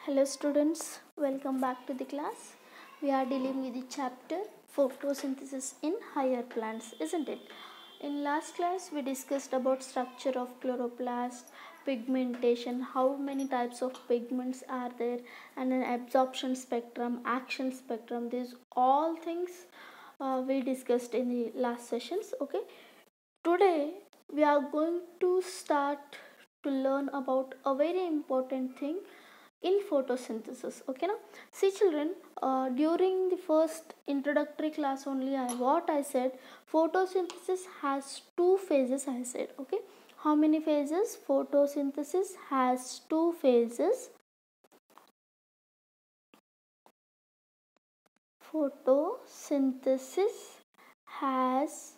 Hello students, welcome back to the class. We are dealing with the chapter photosynthesis in higher plants, isn't it? In last class we discussed about structure of chloroplast, pigmentation, how many types of pigments are there, and an absorption spectrum, action spectrum. These all things we discussed in the last sessions. Okay, today we are going to start to learn about a very important thing in photosynthesis. Okay, now see children, during the first introductory class only I said photosynthesis has two phases. I said, okay, how many phases? Photosynthesis has two phases. Photosynthesis has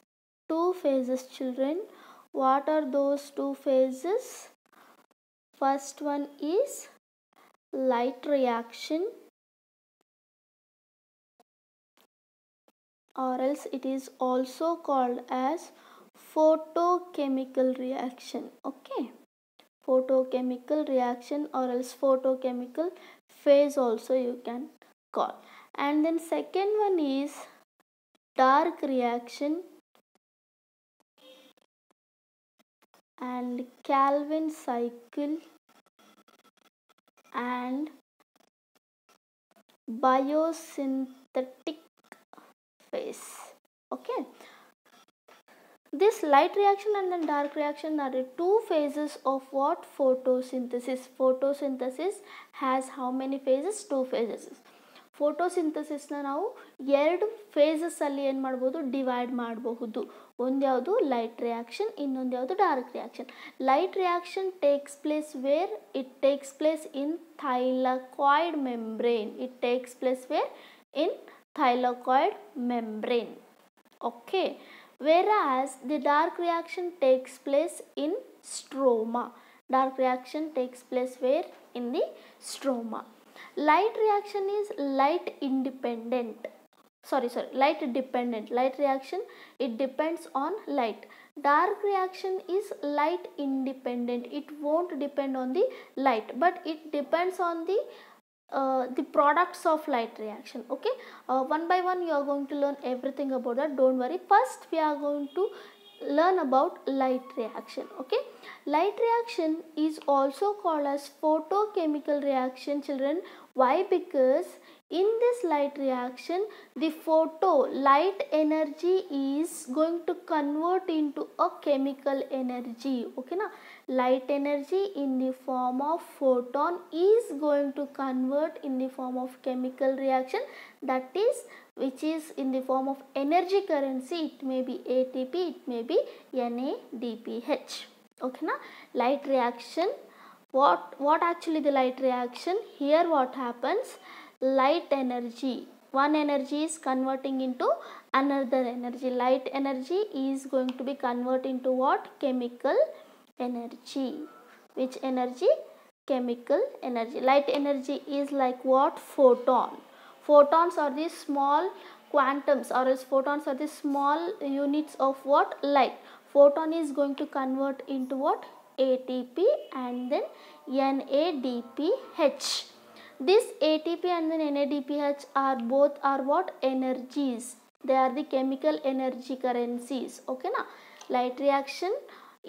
two phases, children. What are those two phases? First one is light reaction, or else it is also called as photochemical reaction. Okay, photochemical reaction or else photochemical phase also you can call. And then second one is dark reaction and Calvin cycle and biosynthetic phase. Okay, this light reaction and then dark reaction are the two phases of what? Photosynthesis. Photosynthesis has how many phases? Two phases. Photosynthesis ನಾವು ಎರಡು phases ಅಲ್ಲಿ ಏನು ಮಾಡ್ಬೋದು? Divide ಮಾಡಬಹುದು. ಒಂದು ಯಾವುದು light reaction, ಇನ್ನೊಂದು ಯಾವುದು dark reaction. Light reaction takes place where? It takes place in ಥೈಲಾಕಾಯ್ಡ್ membrane. It takes place where? In ಥೈಲಾಕಾಯ್ಡ್ membrane. Okay, whereas the dark reaction takes place in stroma. Dark reaction takes place where? In the stroma. Light reaction is light independent. Light dependent. Light reaction, it depends on light. Dark reaction is light independent. It won't depend on the light, but it depends on the products of light reaction. Okay, one by one you are going to learn everything about that. Don't worry. First we are going to learn about light reaction. Okay, light reaction is also called as photochemical reaction, children. Why? Because in this light reaction the light energy is going to convert into a chemical energy. Okay, now light energy in the form of photon is going to convert in the form of chemical reaction, that is which is in the form of energy currency. It may be ATP, it may be NADPH. Okay, now light reaction, what actually the light reaction? Here what happens? Light energy, one energy is converting into another energy. Light energy is going to be converted into what? Chemical energy. Which energy? Chemical energy. Light energy is like what? Photon. Photons are the small quantums, or else photons are the small units of what? Light. Photon is going to convert into what? ATP and then NADPH. This ATP and then NADPH are both are what? Energies. They are the chemical energy currencies. Okay, na? Light reaction,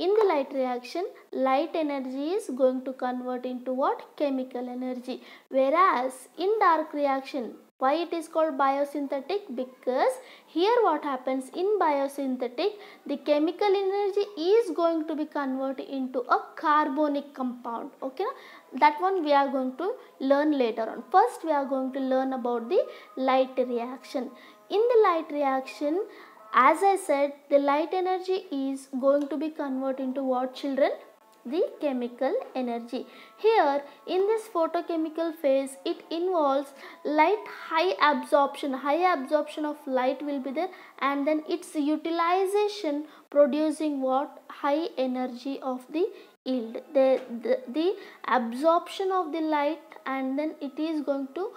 in the light reaction light energy is going to convert into what? Chemical energy. Whereas in dark reaction, why it is called biosynthetic? Because here what happens? In biosynthetic the chemical energy is going to be converted into a carbonic compound. Okay, that one we are going to learn later on. First we are going to learn about the light reaction. In the light reaction, as I said, the light energy is going to be converted into what, children? The chemical energy. Here in this photochemical phase it involves light high absorption of light will be there, and then its utilization producing what? High energy of the yield. The absorption of the light, and then it is going to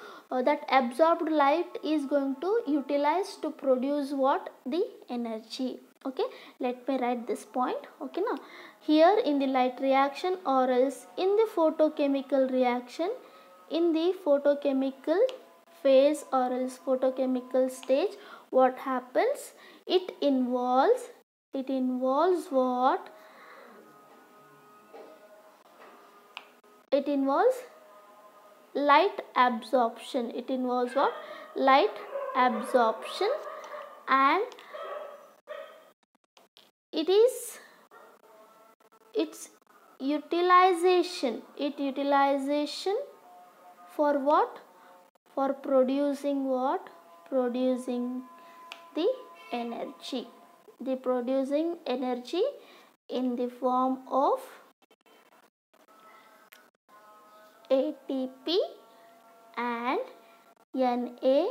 that absorbed light is going to utilize to produce what? The energy. Okay, let me write this point. Okay, now here in the light reaction or else in the photochemical reaction, in the photochemical phase or else photochemical stage, what happens? It involves what? It involves light absorption. It involves what? Light absorption, and its utilization for what? For producing what? Producing the energy. The producing energy in the form of ATP and NADPH.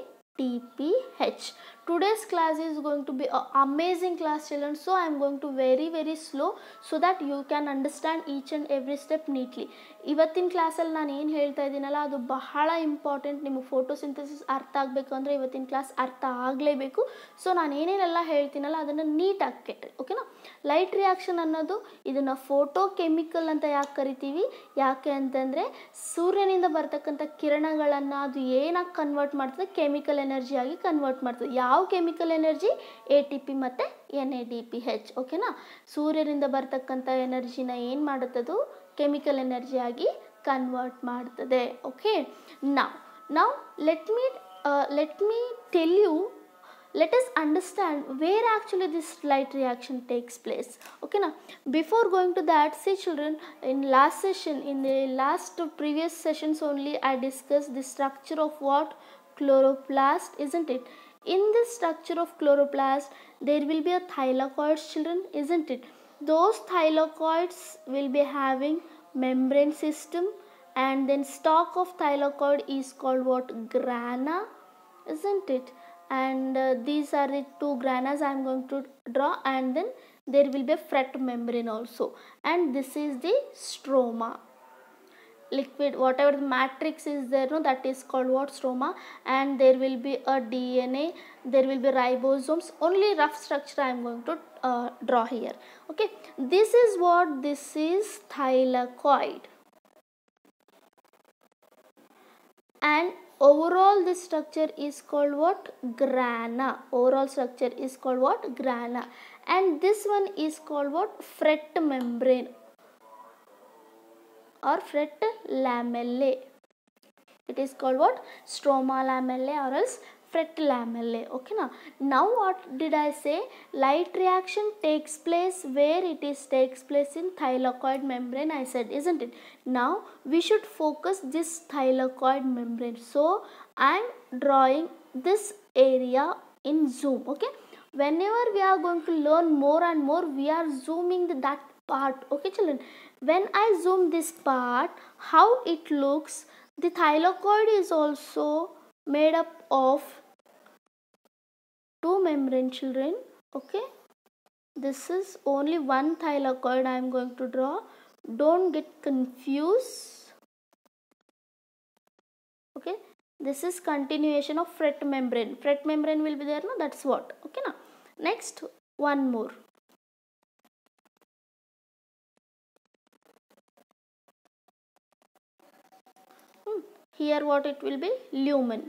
Today's class is going to be an amazing class, children, so I am going to very slow so that you can understand each and every step neatly. ಇವತ್ತಿನ ಕ್ಲಾಸಲ್ಲಿ ನಾನು ಏನು ಹೇಳ್ತಾ ಇದ್ದೀನಲ್ಲ ಅದು ಬಹಳ important. ನಿಮಗೆ photosynthesis ಅರ್ಥ ಆಗಬೇಕು ಅಂದರೆ ಇವತ್ತಿನ ಕ್ಲಾಸ್ ಅರ್ಥ ಆಗಲೇಬೇಕು. ಸೊ ನಾನು ಏನೇನೆಲ್ಲ ಹೇಳ್ತೀನಲ್ಲ ಅದನ್ನು ನೀಟಾಗಿ ಕೇಳ್ರಿ, ಓಕೆನಾ. ಲೈಟ್ ರಿಯಾಕ್ಷನ್ ಅನ್ನೋದು ಇದನ್ನು ಫೋಟೋ ಕೆಮಿಕಲ್ ಅಂತ ಯಾಕೆ ಕರಿತೀವಿ? ಯಾಕೆ ಅಂತಂದರೆ ಸೂರ್ಯನಿಂದ ಬರ್ತಕ್ಕಂಥ ಕಿರಣಗಳನ್ನು ಅದು ಏನಾಗಿ ಕನ್ವರ್ಟ್ ಮಾಡ್ತದೆ? ಕೆಮಿಕಲ್ ಎನರ್ಜಿಯಾಗಿ ಕನ್ವರ್ಟ್ ಮಾಡ್ತದೆ. ಯಾವ ಕೆಮಿಕಲ್ ಎನರ್ಜಿ? ATP ಮತ್ತು NADPH, ಓಕೆನಾ. ಸೂರ್ಯನಿಂದ ಬರ್ತಕ್ಕಂಥ ಎನರ್ಜಿನ ಏನು ಮಾಡುತ್ತದು? ಕೆಮಿಕಲ್ ಎನರ್ಜಿಯಾಗಿ ಕನ್ವರ್ಟ್ ಮಾಡ್ತದೆ. Okay, now let me tell you, let us understand where actually this light reaction takes place. Okay, now before going to that, see children, in the last previous sessions only I discussed the structure of what? Chloroplast, isn't it? In this structure of chloroplast there will be a thylakoids, children, isn't it? Those thylakoids will be having membrane system, and then stalk of thylakoid is called what? Grana, isn't it? And these are the two granas I am going to draw, and then there will be a fret membrane also, and this is the stroma. Liquid, whatever the matrix is there, no, that is called what? Stroma. And there will be a DNA, there will be ribosomes. Only rough structure I am going to draw here. Okay, this is what? This is thylakoid, and overall this structure is called what? Grana. Overall structure is called what? Grana. And this one is called what? Fret membrane or fret lamellae. It is called what? Stroma lamellae or else fret lamellae. Okay, now what did I say? Light reaction takes place where? It takes place in thylakoid membrane, I said, isn't it? Now we should focus this thylakoid membrane, so I am drawing this area in zoom. Okay, whenever we are going to learn more and more, we are zooming that part. Okay children, when I zoom this part, how it looks? The thylakoid is also made up of two membrane, children. Okay, this is only one thylakoid I am going to draw. Don't get confused. Okay, this is continuation of fret membrane. Fret membrane will be there, no? That's what. Okay, now next one more. Here what it will be? Lumen.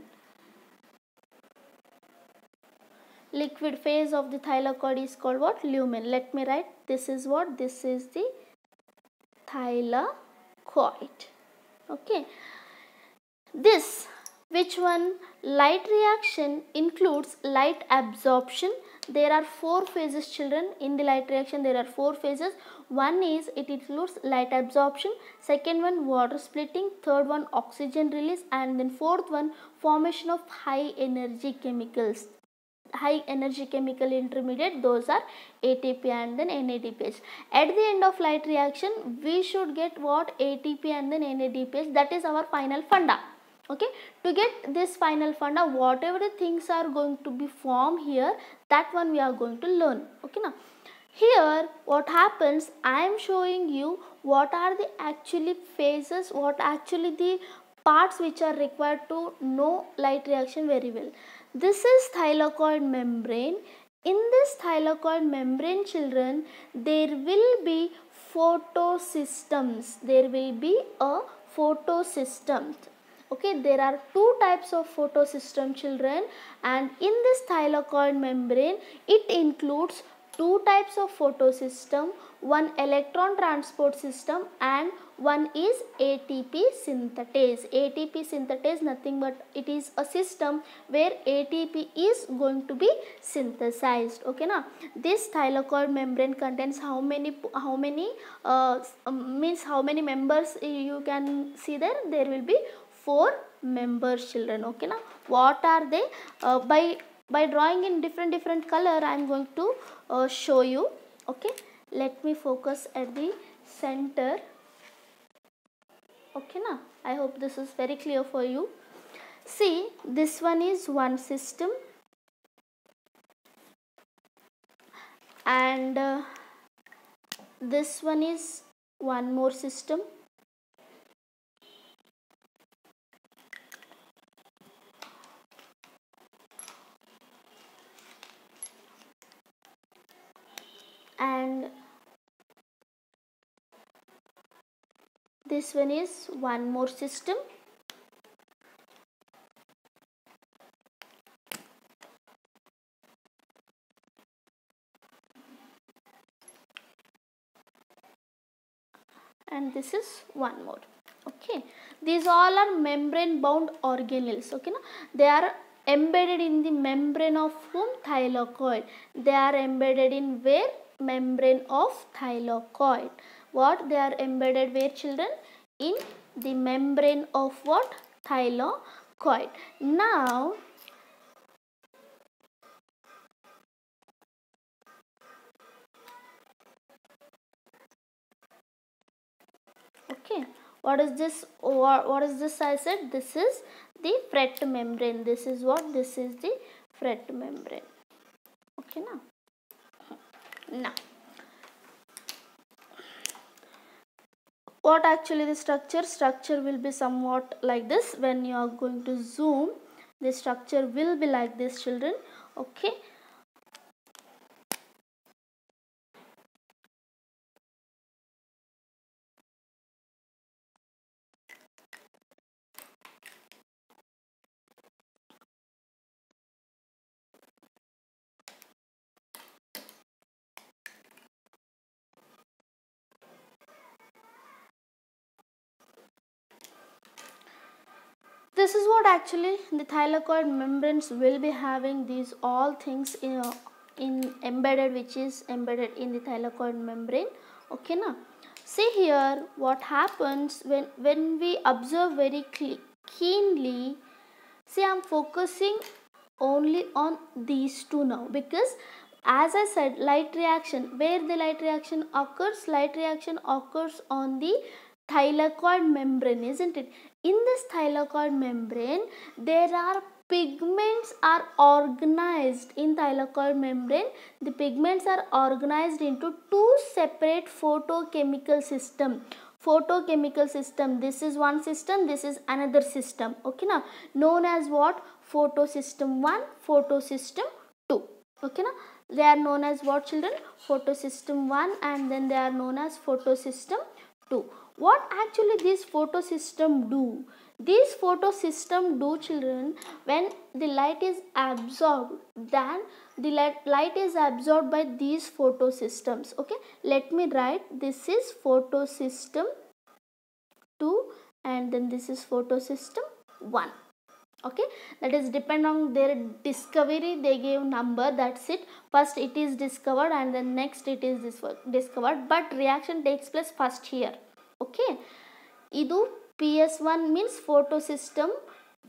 Liquid phase of the thylakoid is called what? Lumen. Let me write. This is what? This is the thylakoid. Okay, this, which one? Light reaction includes light absorption. There are four phases, children. In the light reaction there are four phases. One is it includes light absorption, second one water splitting, third one oxygen release, and then fourth one formation of high energy chemicals. High energy chemical intermediate, those are ATP and then NADPH. At the end of light reaction we should get what? ATP and then NADPH. That is our final funda. Okay, to get this final funda, whatever the things are going to be formed here, that one we are going to learn. Okay, now here what happens, I am showing you what are the actually phases, what actually the parts which are required to know light reaction very well. This is thylakoid membrane. In this thylakoid membrane, children, there will be photosystems. There will be a photosystem. Okay, there are two types of photosystem, children, and in this thylakoid membrane it includes two types of photosystem, one electron transport system and one is ATP synthetase. ATP synthetase nothing but it is a system where ATP is going to be synthesized. Okay, now this thylakoid membrane contains how many means how many members you can see there? There will be 4 members, children. Okay, now what are they? By drawing in different color I am going to show you. Okay, let me focus at the center. Okay, now I hope this is very clear for you. See, this one is one system, and this one is one more system, and this one is one more system, and this is one more. Okay, these all are membrane bound organelles. Okay, now they are embedded in the membrane of whom? Thylakoid. They are embedded in where? Membrane of thylakoid. What? They are embedded where, children? In the membrane of what? Thylakoid. Now okay, what is this? What is this? I said this is the Fret membrane. This is what? This is the Fret membrane. Okay, now what actually the structure will be somewhat like this. When you are going to zoom, the structure will be like this, children. Okay, this is what actually the thylakoid membranes will be having, these all things in embedded, which is embedded in the thylakoid membrane. Okay, now see here what happens when we observe very keenly. See, I am focusing only on these two now, because as I said, light reaction, where the light reaction occurs? Light reaction occurs on the thylakoid membrane, isn't it? In this thylakoid membrane, there are pigments are organized in thylakoid membrane. The pigments are organized into two separate photochemical system. This is one system, this is another system. Okay, now known as what? Photosystem 1, photosystem 2. Okay, now they are known as what, children? Photosystem 1, and then they are known as photosystem 2. What actually this photosystem do? These photosystem do, children, when the light is absorbed, then the light is absorbed by these photosystems. Okay, let me write, this is photosystem 2 and then this is photosystem 1. Okay, that is depend on their discovery, they gave number, that's it. First it is discovered and then next it is discovered, but reaction takes place first here. Okay, idu PS1 means photosystem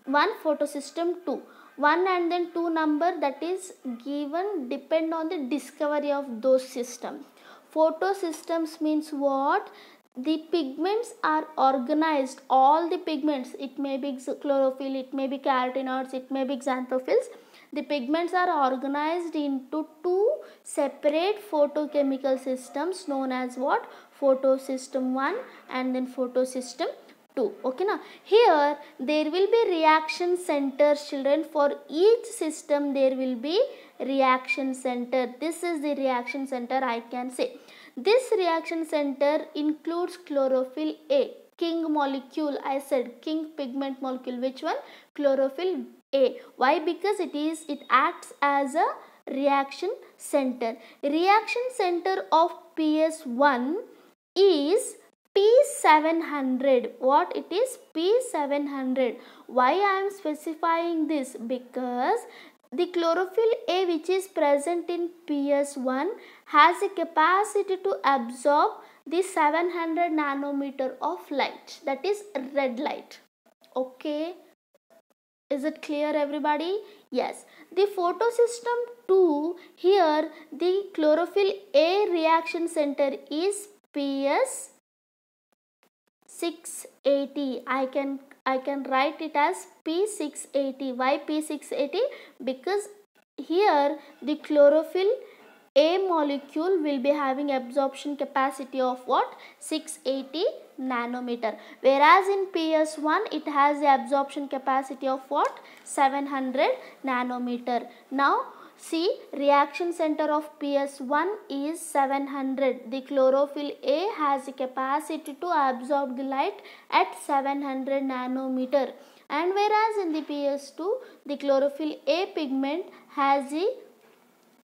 1, photosystem 2. 1 and then 2 number that is given depend on the discovery of those systems. Photosystems means what? The pigments are organized, all the pigments, it may be chlorophyll, it may be carotenoids, it may be xanthophylls. The pigments are organized into two separate photochemical systems known as what? Photosystem 1 and then photosystem 2. Okay, now here there will be reaction centers, children. For each system there will be reaction center. This is the reaction center, I can say. This reaction center includes chlorophyll A. king molecule. I said king pigment molecule. Which one? Chlorophyll A. Why? Because it acts as a reaction center. Reaction center of PS1 is P700. What it is? P700. Why I am specifying this? Because the chlorophyll A, which is present in PS1, has a capacity to absorb the 700 nanometer of light, that is red light. Okay, is it clear everybody? Yes. The photosystem 2, here the chlorophyll A reaction center is PS 680. I can write it as P680. Why P680? Because here the chlorophyll A molecule will be having absorption capacity of what? 680 nanometer. Whereas in PS1 it has the absorption capacity of what? 700 nanometer. Now see, reaction center of PS1 is 700. The chlorophyll A has a capacity to absorb the light at 700 nanometer. And whereas in the PS2, the chlorophyll A pigment has the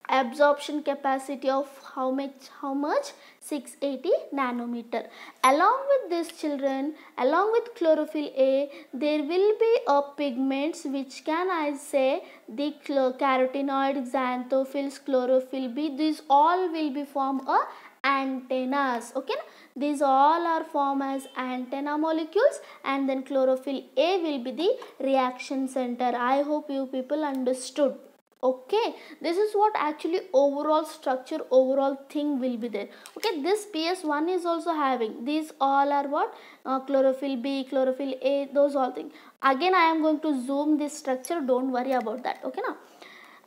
absorption capacity of how much? 680 nanometer. Along with this, children, along with chlorophyll A, there will be pigments which can I say the carotenoid, xanthophylls, chlorophyll B. These all will be form a antennas. Okay, these all are formed as antenna molecules, and then chlorophyll A will be the reaction center. I hope you people understood. Okay, this is what actually overall structure, overall thing will be there. Okay, this PS1 is also having, these all are what? Chlorophyll B, chlorophyll A, those all things. Again I am going to zoom this structure, don't worry about that. Okay now,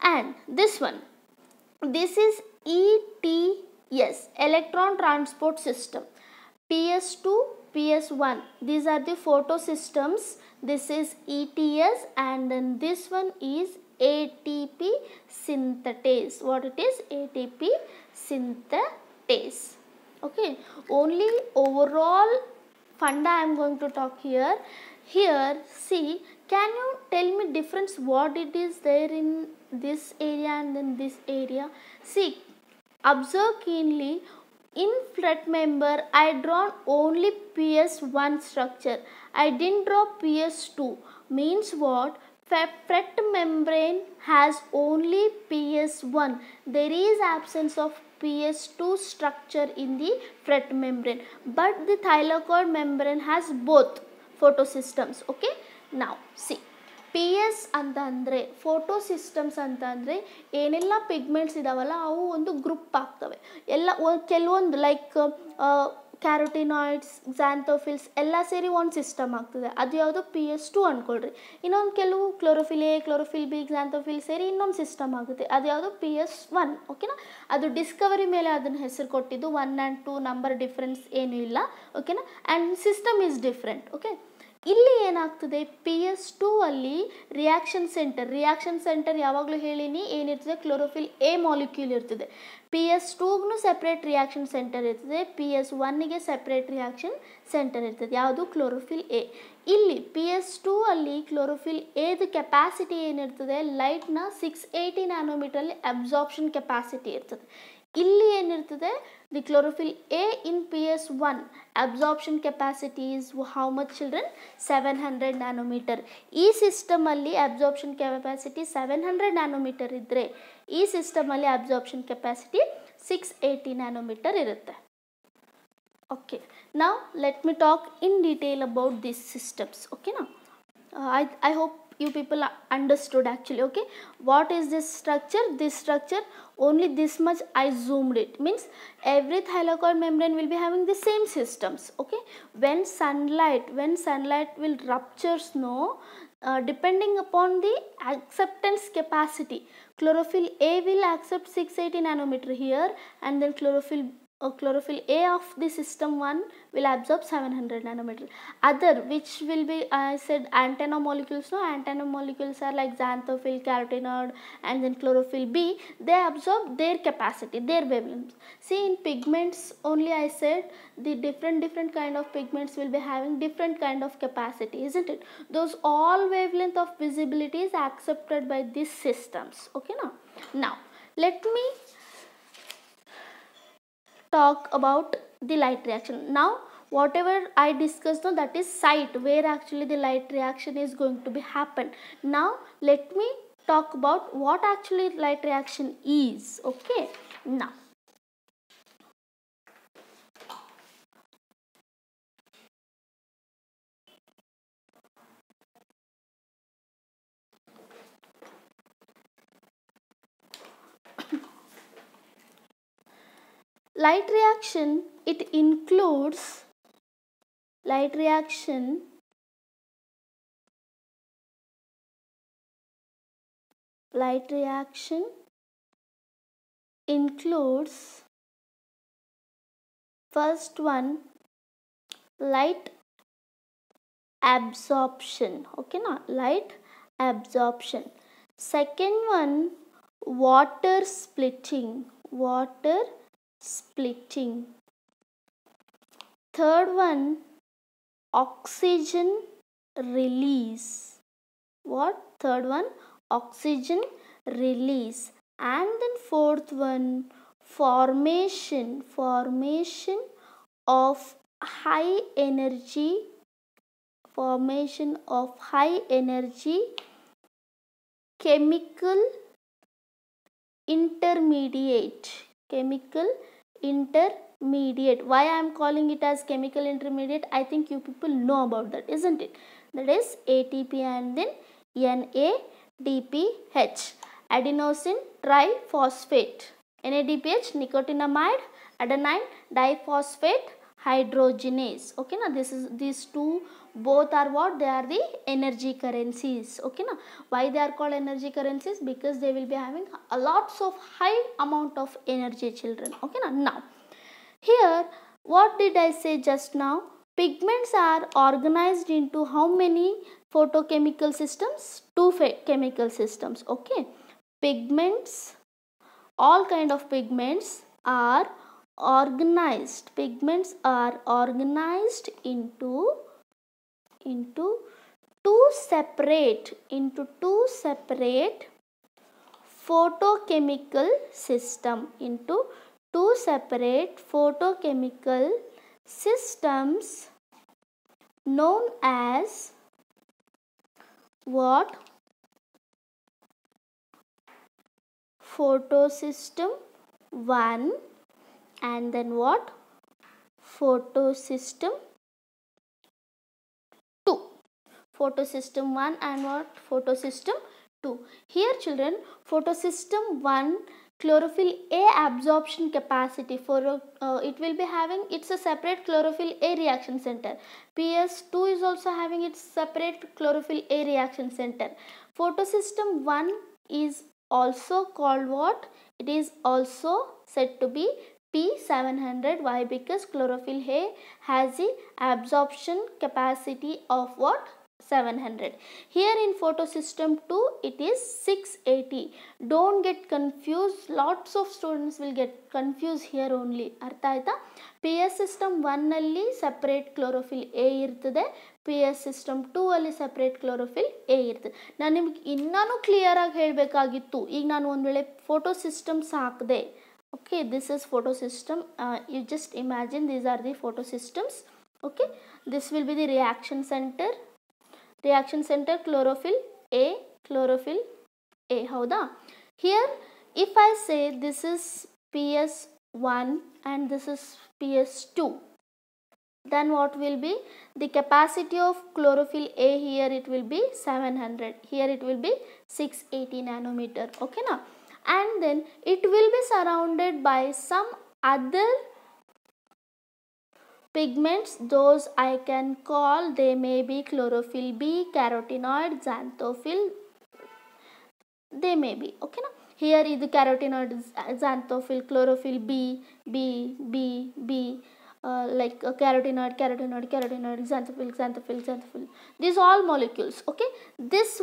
and this one, this is ETS, electron transport system. PS2, PS1, these are the photosystems. This is ETS, and then this one is ATP synthetase. What it is? ATP synthetase. Okay, only overall funda I am going to talk here. Here, see, can you tell me difference what it is there in this area and then this area? See, observe keenly. In FRET member, I drawn only PS1 structure. I didn't draw PS2. Means what? FRET membrane has only PS1. There is absence of PS2 structure in the FRET membrane. But the thylakoid membrane has both photosystems. Okay. Now see. PS ಅಂತ ಅಂದರೆ ಫೋಟೋಸಿಸ್ಟಮ್ಸ್ ಅಂತ ಅಂದರೆ ಏನೆಲ್ಲ pigments ಇದಾವಲ್ಲ ಅವು ಒಂದು group ಆಗ್ತವೆ. ಎಲ್ಲ ಕೆಲವೊಂದು ಲೈಕ್ ಕ್ಯಾರೋಟಿನಾಯ್ಡ್ಸ್, xanthophylls ಎಲ್ಲ ಸೇರಿ ಒಂದು ಸಿಸ್ಟಮ್ ಆಗ್ತದೆ. ಅದು ಯಾವುದು? PS2 ಅಂದ್ಕೊಳ್ರಿ. ಇನ್ನೊಂದು ಕೆಲವು chlorophyll A, chlorophyll B, xanthophylls ಸೇರಿ ಇನ್ನೊಂದು ಸಿಸ್ಟಮ್ ಆಗುತ್ತೆ. ಅದು ಯಾವುದು? PS1. ಓಕೆನಾ? ಅದು ಡಿಸ್ಕವರಿ ಮೇಲೆ ಅದನ್ನು ಹೆಸರು ಕೊಟ್ಟಿದ್ದು. 1 and 2 ನಂಬರ್ ಡಿಫ್ರೆನ್ಸ್ ಏನೂ ಇಲ್ಲ. ಓಕೆನಾ? And system is different. Okay, ಇಲ್ಲಿ ಏನಾಗ್ತದೆ? PS2 ಅಲ್ಲಿ ರಿಯಾಕ್ಷನ್ ಸೆಂಟರ್ ಯಾವಾಗಲೂ ಹೇಳಿನಿ ಏನಿರ್ತದೆ? ಕ್ಲೋರೋಫಿಲ್ ಎ ಮಾಲಿಕ್ಯೂಲ್ ಇರ್ತದೆ. PS2ಗೂ ಸೆಪ್ರೇಟ್ ರಿಯಾಕ್ಷನ್ ಸೆಂಟರ್ ಇರ್ತದೆ, PS1ಗೆ ಸೆಪ್ರೇಟ್ ರಿಯಾಕ್ಷನ್ ಸೆಂಟರ್ ಇರ್ತದೆ. ಯಾವುದು? Chlorophyll A. ಇಲ್ಲಿ PS2 ಅಲ್ಲಿ ಕ್ಲೋರೋಫಿಲ್ ಎದು ಕೆಪಾಸಿಟಿ ಏನಿರ್ತದೆ? ಲೈಟ್ನ 680 ನ್ಯಾನೋಮೀಟ್ರಲ್ಲಿ ಅಬ್ಸಾರ್ಪ್ಷನ್ ಕೆಪಾಸಿಟಿ ಇರ್ತದೆ. ಇಲ್ಲಿ ಏನಿರ್ತದೆ? The chlorophyll A in PS1 absorption capacity is how much children? 700 nanometre. ಈ ಸಿಸ್ಟಮಲ್ಲಿ ಅಬ್ಸಾರ್ಪ್ಷನ್ ಕೆಪಾಸಿಟಿ 700 ನ್ಯಾನೋಮೀಟರ್ ಇದ್ದರೆ ಈ ಸಿಸ್ಟಮಲ್ಲಿ ಅಬ್ಸಾರ್ಪ್ಷನ್ ಕೆಪಾಸಿಟಿ 680 ನ್ಯಾನೋಮೀಟರ್ ಇರುತ್ತೆ. ಓಕೆ, ನಾವು let me talk in detail about this systems. ಓಕೆನಾ? I hope you people understood actually. Okay, what is this structure? This structure, only this much I zoomed it, means every thylakoid membrane will be having the same systems. Okay, when sunlight will ruptures, depending upon the acceptance capacity, chlorophyll A will accept 680 nanometer here, and then chlorophyll chlorophyll A of the system 1 will absorb 700 nanometer. Other, which will be, I said antenna molecules, no, antenna molecules are like xanthophyll, carotenoid, and then chlorophyll B, they absorb their capacity, their wavelength. See, in pigments only I said the different kind of pigments will be having different kind of capacity, isn't it? Those all wavelength of visibility is accepted by these systems. Okay, now let me talk about the light reaction. Now whatever I discussed, no, that is site where actually the light reaction is going to be happen. Now let me talk about what actually light reaction is. Okay, now light reaction, it includes light reaction includes first one, light absorption. Okay, now light absorption. Second one, water splitting. Third one, oxygen release. What? Third one, oxygen release. And then fourth one, formation of high energy chemical intermediate. Why I am calling it as chemical intermediate? I think you people know about that, isn't it? That is ATP and then NADPH, adenosine triphosphate. NADPH, nicotinamide adenine diphosphate hydrogenase. Okay, now these two both are what? They are the energy currencies. Okay, now why they are called energy currencies? Because they will be having a lots of high amount of energy, children. Okay, now here what did I say just now? Pigments are organized into how many photochemical systems? Two chemical systems. Okay, pigments, all kind of pigments are organized into two separate photochemical system, known as what? Photosystem 1 and then what? Photosystem 2. Photosystem 1 and what? Photosystem 2. Here children, photosystem 1, chlorophyll A absorption capacity for it will be having, it's a separate chlorophyll A reaction center. PS2 is also having its separate chlorophyll A reaction center. Photosystem 1 is also called what? It is also said to be P700. Why? Because chlorophyll A has the absorption capacity of what? 700. Here in photosystem 2 it is 680. Don't get confused. Lots of students will get confused here only. Artha aita? PS system 1 alli separate chlorophyll A irtade. PS system 2 alli separate chlorophyll A irtade. ನಾನು ನಿಮಗೆ ಇನ್ನೂ clear ಆಗಿ ಹೇಳಬೇಕಾಗಿತ್ತು. ಈಗ ನಾನು ಒಂದು ವೇಳೆ photosystems ಹಾಕದೆ. Okay, this is photosystem. You just imagine these are the photosystems. Okay, this will be the reaction center. Chlorophyll A. Howda? Here if I say this is PS1 and this is PS2, then what will be the capacity of chlorophyll A? Here it will be 700, here it will be 680 nanometer. Okay, now and then it will be surrounded by some other pigments. Those I can call, they may be chlorophyll B, carotenoid, xanthophyll, they may be. Okay, now here is the carotenoid, xanthophyll, chlorophyll, B, like carotenoid, xanthophyll, these all molecules. Okay, this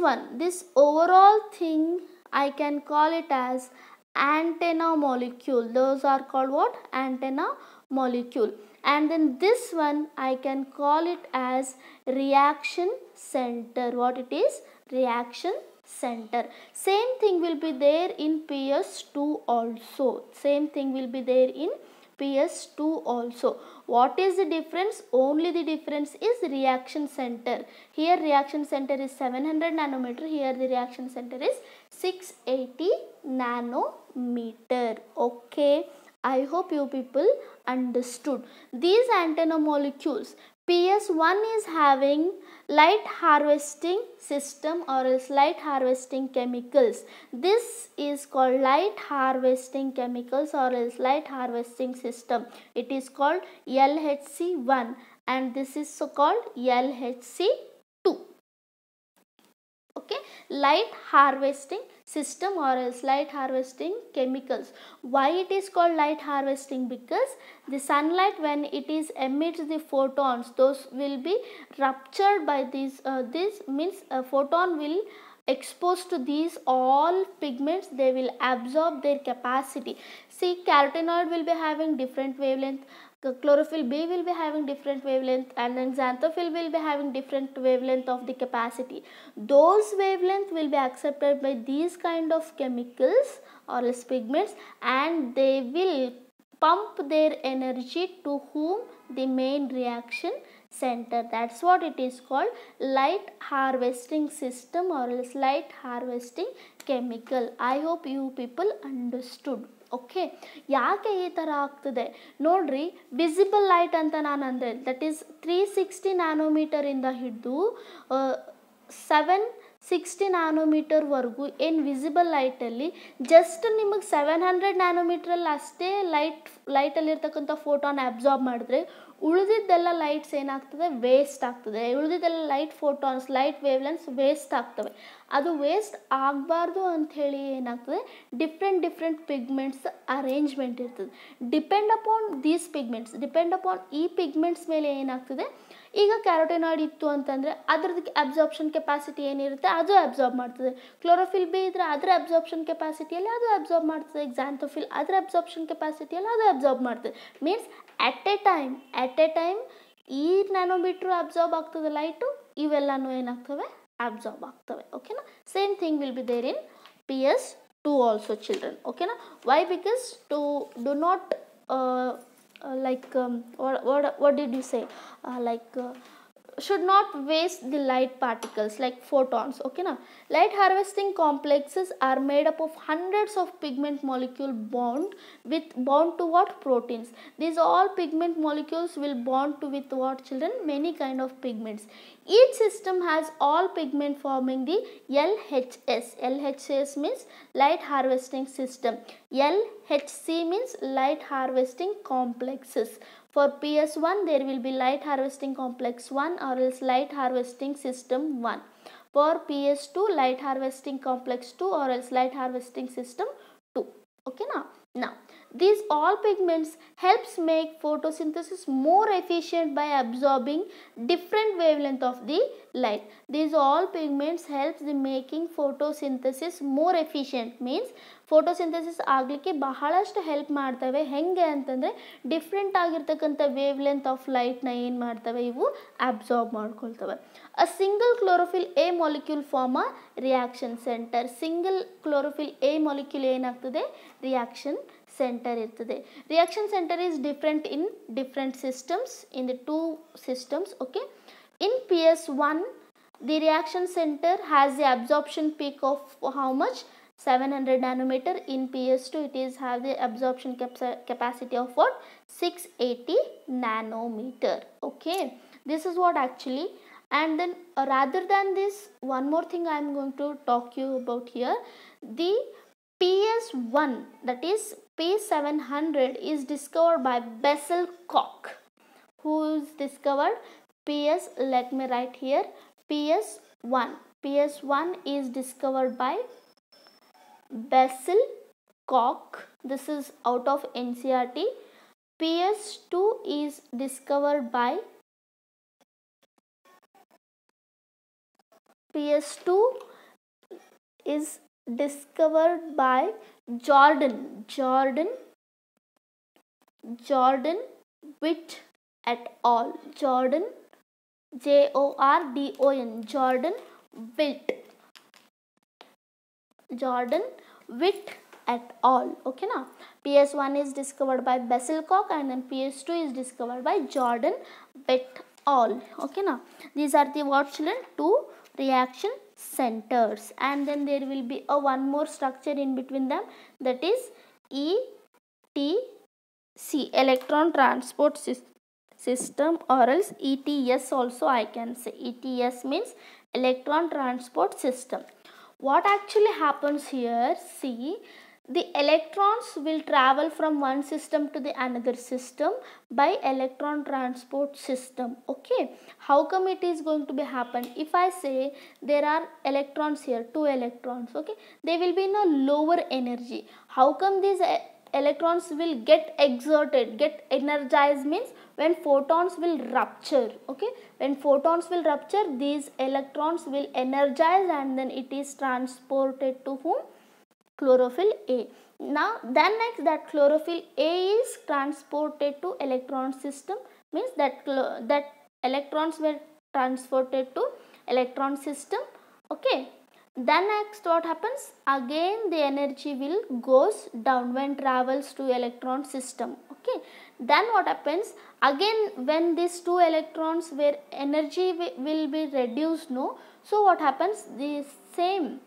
overall thing I can call it as antenna molecule. Those are called what? Antenna molecule. And then this one I can call it as reaction center. What it is? Reaction center. Same thing will be there in PS2 also. Same thing will be there in PS2 also. What is the difference? Only the difference is reaction center. Here reaction center is 700 nanometer. Here the reaction center is 680 nanometer. Okay, I hope you people understood. These antenna molecules, PS1 is having light harvesting system or else light harvesting chemicals. This is called light harvesting chemicals or else light harvesting system. It is called LHC1 and this is so called LHC2. Okay, light harvesting system or else light harvesting chemicals. Why it is called light harvesting? Because the sunlight, when it is emits the photons, those will be ruptured by these. This means a photon will exposed to these all pigments, they will absorb their capacity. See, carotenoid will be having different wavelength, chlorophyll B will be having different wavelength, and then xanthophyll will be having different wavelength of the capacity. Those wavelength will be accepted by these kind of chemicals or else pigments, and they will pump their energy to whom? The main reaction center. That's what it is called, light harvesting system or else light harvesting chemical. I hope you people understood. Okay, ಯಾಕೆ ಈ ಥರ ಆಗ್ತದೆ ನೋಡ್ರಿ. Visible light ಅಂತ ನಾನು ಅಂದರೆ that is 360 ನ್ಯಾನೋಮೀಟರಿಂದ ಹಿಡಿದು 760 ನ್ಯಾನೋಮೀಟರ್ವರೆಗೂ ಏನು ವಿಸಿಬಲ್ ಲೈಟಲ್ಲಿ ಜಸ್ಟ್ ನಿಮಗೆ 700 ನ್ಯಾನೋಮೀಟ್ರಲ್ಲಿ ಅಷ್ಟೇ ಲೈಟಲ್ಲಿರ್ತಕ್ಕಂಥ ಫೋಟೋನ ಅಬ್ಸಾರ್ಬ್ ಮಾಡಿದ್ರೆ ಉಳಿದಿದ್ದೆಲ್ಲ ಲೈಟ್ಸ್ ಏನಾಗ್ತದೆ? ವೇಸ್ಟ್ ಆಗ್ತದೆ. ಉಳಿದಿದ್ದೆಲ್ಲ light photons, light wavelengths waste ಆಗ್ತವೆ. ಅದು ವೇಸ್ಟ್ ಆಗಬಾರ್ದು ಅಂಥೇಳಿ ಏನಾಗ್ತದೆ? ಡಿಫ್ರೆಂಟ್ ಪಿಗ್ಮೆಂಟ್ಸ್ ಅರೇಂಜ್ಮೆಂಟ್ ಇರ್ತದೆ. Depend upon these pigments, depend upon ಈ ಪಿಗ್ಮೆಂಟ್ಸ್ ಮೇಲೆ ಏನಾಗ್ತದೆ? ಈಗ ಕ್ಯಾರೋಟಿನಾಯ್ಡ್ ಇತ್ತು ಅಂತಂದರೆ ಅದರದ್ದು ಅಬ್ಸಾರ್ಪ್ಷನ್ ಕೆಪಾಸಿಟಿ ಏನಿರುತ್ತೆ ಅದು ಅಬ್ಸಾರ್ಬ್ ಮಾಡ್ತದೆ. ಕ್ಲೋರೋಫಿಲ್ ಬಿ ಇದ್ದರೆ ಅದರ ಅಬ್ಸಾರ್ಪ್ಷನ್ ಕೆಪಾಸಿಟಿಯಲ್ಲಿ ಅದು ಅಬ್ಸಾರ್ಬ್ ಮಾಡ್ತದೆ. ಎಕ್ಸಾಂಥೋಫಿಲ್ ಅದರ ಅಬ್ಸಾರ್ಪ್ಷನ್ ಕೆಪಾಸಿಟಿಯಲ್ಲಿ ಅದು ಅಬ್ಸಾರ್ಬ್ ಮಾಡ್ತದೆ. ಮೀನ್ಸ್ ಅಟ್ ಎ ಟೈಮ್ ಈ ನ್ಯಾನೋಮೀಟ್ರು ಅಬ್ಸಾರ್ಬ್ ಆಗ್ತದೆ ಲೈಟು, ಇವೆಲ್ಲನೂ ಏನಾಗ್ತವೆ? ಅಬ್ಸಾರ್ಬ್ ಆಗ್ತವೆ. ಓಕೆನಾ? Same thing will be there in PS2 also children. ಓಕೆನಾ? Why? Because to do not what did you say? Should not waste the light particles like photons. Okay na? Light harvesting complexes are made up of hundreds of pigment molecule bound to what? Proteins. These all pigment molecules will bond to with what, children? Many kind of pigments. Each system has all pigment forming the LHS. LHS means light harvesting system. LHC means light harvesting complexes. For PS1 there will be light harvesting complex 1 or else light harvesting system 1. For PS2 light harvesting complex 2 or else light harvesting system 2. Okay now these all pigments helps make photosynthesis more efficient by absorbing different wavelength of the light. These all pigments helps the making photosynthesis more efficient. Means photosynthesis ಆಗಲಿಕ್ಕೆ ಬಹಳಷ್ಟು help ಮಾಡ್ತವೆ. ಹೆಂಗೆ ಅಂತಂದರೆ different ಆಗಿರ್ತಕ್ಕಂಥ wave length of ಲೈಟ್ನ ಏನು ಮಾಡ್ತವೆ? ಇವು absorb ಮಾಡ್ಕೊಳ್ತವೆ. A single chlorophyll a molecule form a reaction centre. Single chlorophyll a molecule ಏನಾಗ್ತದೆ? ರಿಯಾಕ್ಷನ್ ಸೆಂಟರ್ ಇರ್ತದೆ. Reaction centre is different in different systems, in the 2 systems. Okay, in PS1 the reaction center has the absorption peak of how much? 700 nanometer. In PS2 it is have the absorption capacity of what? 680 nanometer. Okay, this is what actually. And then rather than this, one more thing I am going to talk you about here. The PS1, that is P700, is discovered by Bessel-Koch. Who is discovered? Let me write here, PS1 is discovered by Bessel Koch, this is out of NCERT. PS2 is discovered by PS2 is discovered by Jordan Witt et al. Jordan, Jordon, Jordan Witt et al. Okay now. PS1 is discovered by Bessel Koch and then PS2 is discovered by Jordan Witt al. Okay now. These are the what children? Two reaction centers, and then there will be a one more structure in between them, that is ETC, electron transport system, or else ETS also I can say. ETS means electron transport system. What actually happens here, see, the electrons will travel from one system to the another system by electron transport system. Okay, how come it is going to be happen? If I say there are electrons here, 2 electrons, okay, they will be in a lower energy. How come these electrons will get exerted, get energized, means when photons will rupture. Okay, when photons will rupture, these electrons will energize and then it is transported to whom? Chlorophyll A. Now then next, that chlorophyll A is transported to electron system, means that electrons were transported to electron system. Okay, then next what happens? Again the energy will goes down when travels to electron system. Okay, then what happens? Again when these two electrons where energy will be reduced, no, so what happens? The same,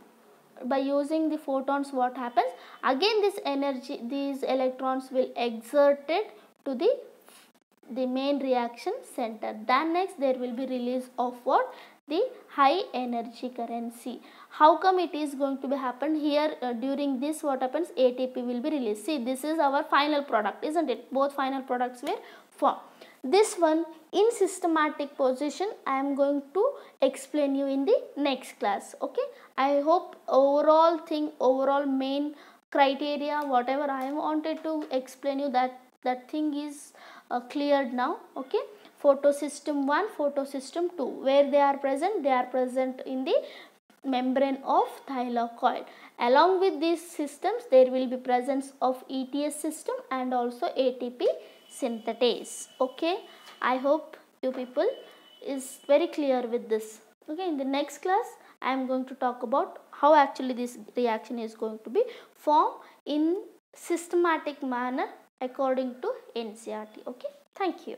by using the photons, what happens? Again this energy, these electrons will exerted to the main reaction center. Then next there will be release of what? The high energy current. See, how come it is going to be happen here? During this what happens? ATP will be released. See, this is our final product, isn't it? Both final products were formed. This one in systematic position I am going to explain you in the next class. Okay, I hope overall thing, overall main criteria, whatever I wanted to explain you, that thing is cleared now. Okay, photosystem 1, photosystem 2, where they are present? They are present in the membrane of thylakoid. Along with these systems there will be presence of ETS system and also ATP synthetase. Okay, I hope you people is very clear with this. Okay, in the next class I am going to talk about how actually this reaction is going to be formed in systematic manner according to NCERT. Okay, thank you.